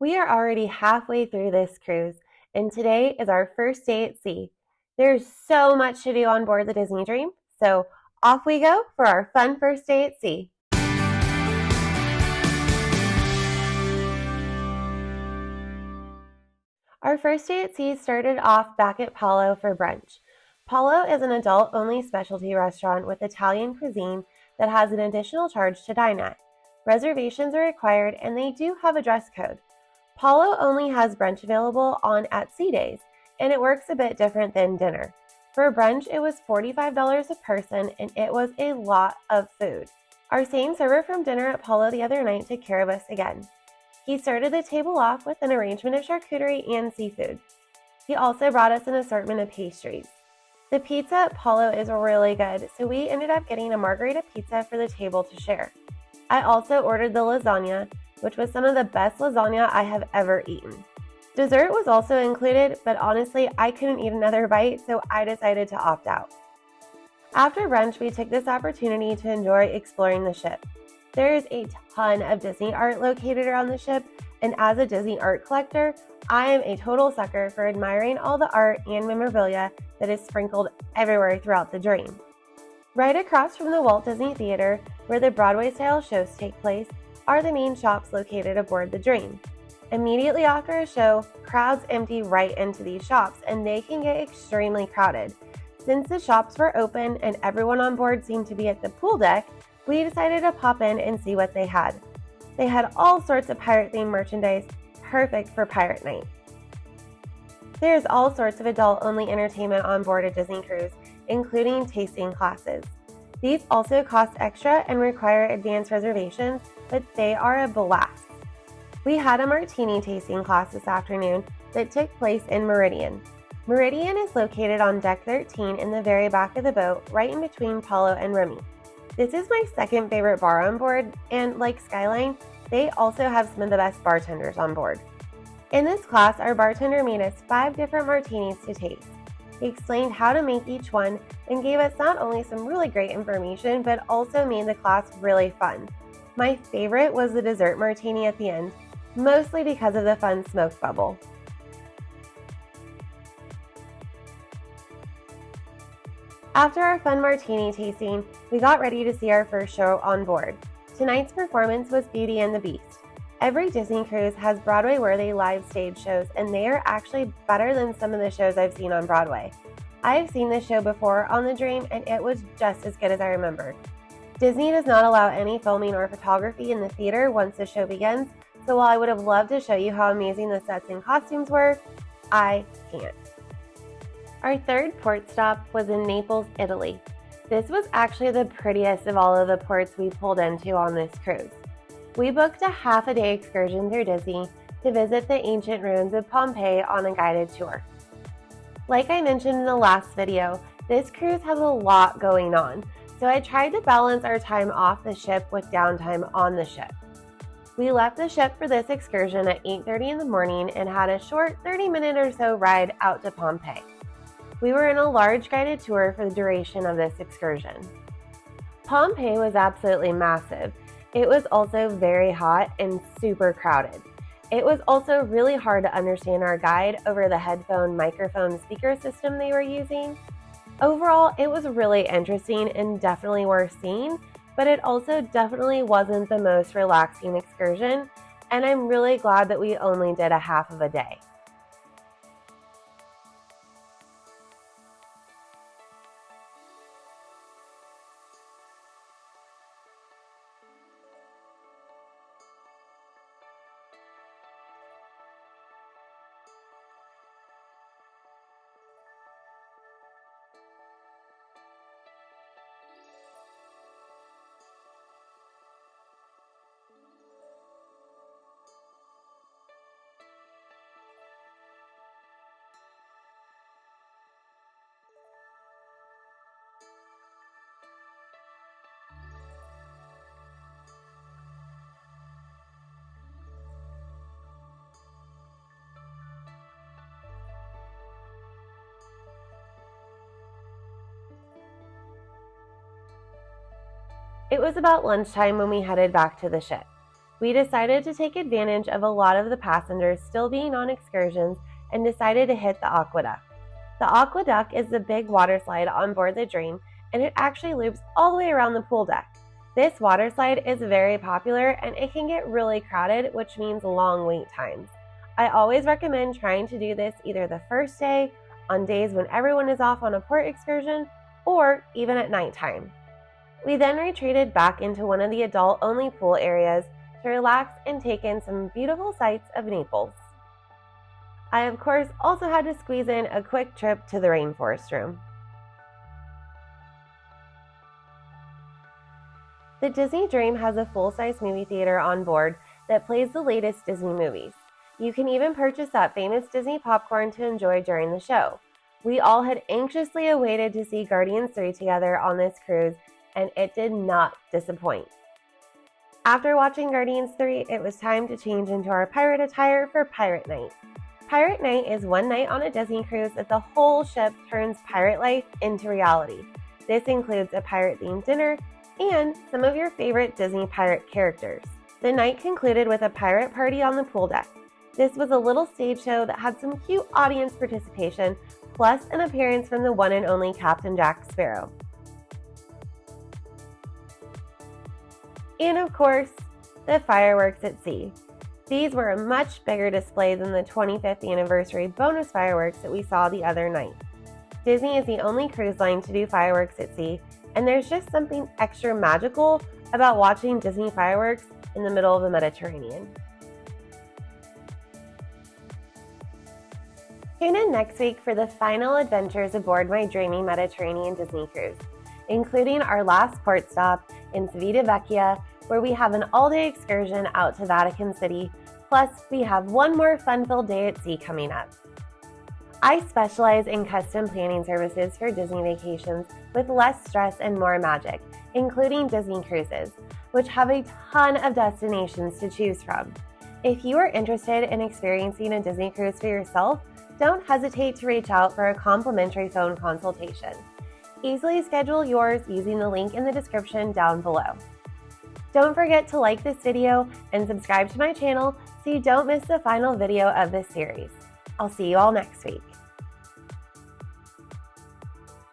We are already halfway through this cruise, and today is our first day at sea. There's so much to do on board the Disney Dream, so off we go for our fun first day at sea. Our first day at sea started off back at Palo for brunch. Palo is an adult-only specialty restaurant with Italian cuisine that has an additional charge to dine at. Reservations are required, and they do have a dress code. Palo only has brunch available on at sea days, and it works a bit different than dinner. For brunch, it was $45 a person, and it was a lot of food. Our same server from dinner at Palo the other night took care of us again. He started the table off with an arrangement of charcuterie and seafood. He also brought us an assortment of pastries. The pizza at Palo is really good, so we ended up getting a margarita pizza for the table to share. I also ordered the lasagna, which was some of the best lasagna I have ever eaten. Dessert was also included, but honestly, I couldn't eat another bite, so I decided to opt out. After brunch, we took this opportunity to enjoy exploring the ship. There is a ton of Disney art located around the ship, and as a Disney art collector, I am a total sucker for admiring all the art and memorabilia that is sprinkled everywhere throughout the Dream. Right across from the Walt Disney Theater, where the Broadway-style shows take place, are the main shops located aboard the Dream. Immediately after a show, crowds empty right into these shops, and they can get extremely crowded. Since the shops were open and everyone on board seemed to be at the pool deck, we decided to pop in and see what they had. They had all sorts of pirate-themed merchandise, perfect for pirate night. There's all sorts of adult-only entertainment on board a Disney cruise, including tasting classes. These also cost extra and require advanced reservations, but they are a blast. We had a Martini tasting class this afternoon that took place in Meridian. Meridian is located on deck 13 in the very back of the boat, right in between Palo and Remy. This is my second favorite bar on board, and like Skyline, they also have some of the best bartenders on board. In this class, our bartender made us 5 different martinis to taste. He explained how to make each one and gave us not only some really great information, but also made the class really fun. My favorite was the dessert martini at the end, mostly because of the fun smoke bubble. After our fun martini tasting, we got ready to see our first show on board. Tonight's performance was Beauty and the Beast. Every Disney cruise has Broadway-worthy live stage shows, and they are actually better than some of the shows I've seen on Broadway. I've seen this show before on the Dream, and it was just as good as I remembered. Disney does not allow any filming or photography in the theater once the show begins, so while I would have loved to show you how amazing the sets and costumes were, I can't. Our third port stop was in Naples, Italy. This was actually the prettiest of all of the ports we pulled into on this cruise. We booked a half-a-day excursion through Disney to visit the ancient ruins of Pompeii on a guided tour. Like I mentioned in the last video, this cruise has a lot going on, so I tried to balance our time off the ship with downtime on the ship. We left the ship for this excursion at 8:30 in the morning and had a short 30-minute or so ride out to Pompeii. We were in a large guided tour for the duration of this excursion. Pompeii was absolutely massive. It was also very hot and super crowded. It was also really hard to understand our guide over the headphone microphone speaker system they were using. Overall, it was really interesting and definitely worth seeing, but it also definitely wasn't the most relaxing excursion, and I'm really glad that we only did a half of a day. It was about lunchtime when we headed back to the ship. We decided to take advantage of a lot of the passengers still being on excursions and decided to hit the AquaDuck. The AquaDuck is the big water slide on board the Dream, and it actually loops all the way around the pool deck. This water slide is very popular and it can get really crowded, which means long wait times. I always recommend trying to do this either the first day, on days when everyone is off on a port excursion, or even at nighttime. We then retreated back into one of the adult-only pool areas to relax and take in some beautiful sights of Naples. I, of course, also had to squeeze in a quick trip to the rainforest room. The Disney Dream has a full-size movie theater on board that plays the latest Disney movies. You can even purchase that famous Disney popcorn to enjoy during the show. We all had anxiously awaited to see Guardians 3 together on this cruise, and it did not disappoint. After watching Guardians 3, it was time to change into our pirate attire for Pirate Night. Pirate Night is one night on a Disney cruise that the whole ship turns pirate life into reality. This includes a pirate-themed dinner and some of your favorite Disney pirate characters. The night concluded with a pirate party on the pool deck. This was a little stage show that had some cute audience participation, plus an appearance from the one and only Captain Jack Sparrow. And of course, the fireworks at sea. These were a much bigger display than the 25th anniversary bonus fireworks that we saw the other night. Disney is the only cruise line to do fireworks at sea, and there's just something extra magical about watching Disney fireworks in the middle of the Mediterranean. Tune in next week for the final adventures aboard my dreamy Mediterranean Disney cruise, including our last port stop in Civitavecchia, where we have an all-day excursion out to Vatican City, plus we have one more fun-filled day at sea coming up. I specialize in custom planning services for Disney vacations with less stress and more magic, including Disney cruises, which have a ton of destinations to choose from. If you are interested in experiencing a Disney cruise for yourself, don't hesitate to reach out for a complimentary phone consultation. Easily schedule yours using the link in the description down below. Don't forget to like this video and subscribe to my channel so you don't miss the final video of this series. I'll see you all next week.